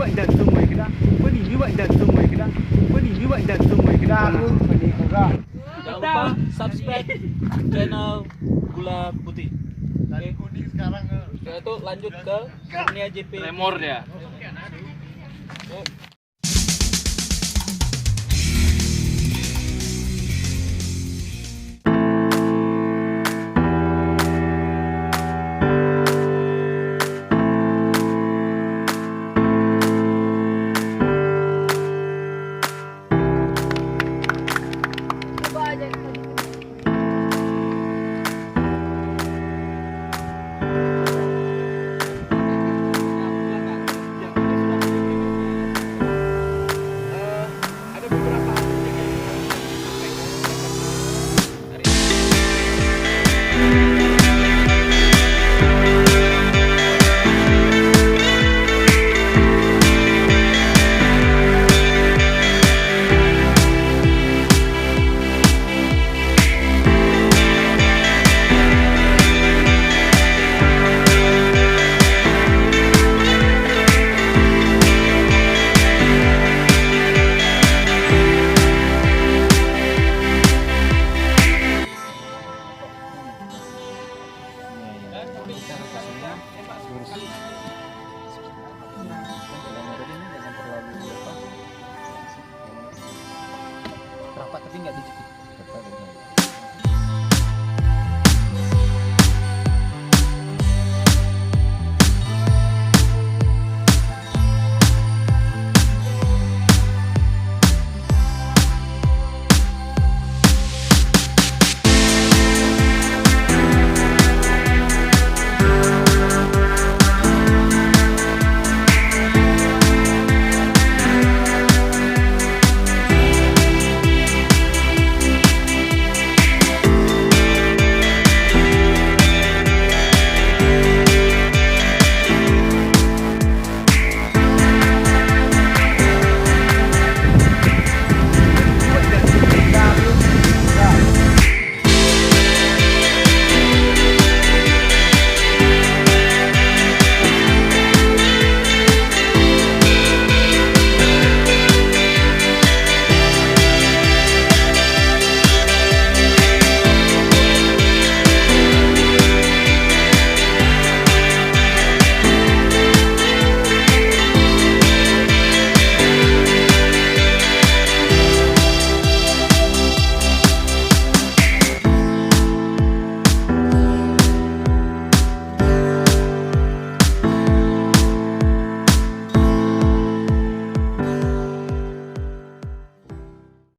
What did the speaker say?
vậy dần dùng người cái đã có gì như vậy dần dùng người cái đã có gì như vậy dần dùng người cái đã luôn phải đi không ra. Jangan lupa subscribe channel Gula Putih. Dan kuning sekarang. Setelah itu lanjut ke Kurnia JP. Lemor dia. Coba aja. Ada beberapa hal penting yang harus disampaikan hari ini. Rapat tapi nggak dijepit.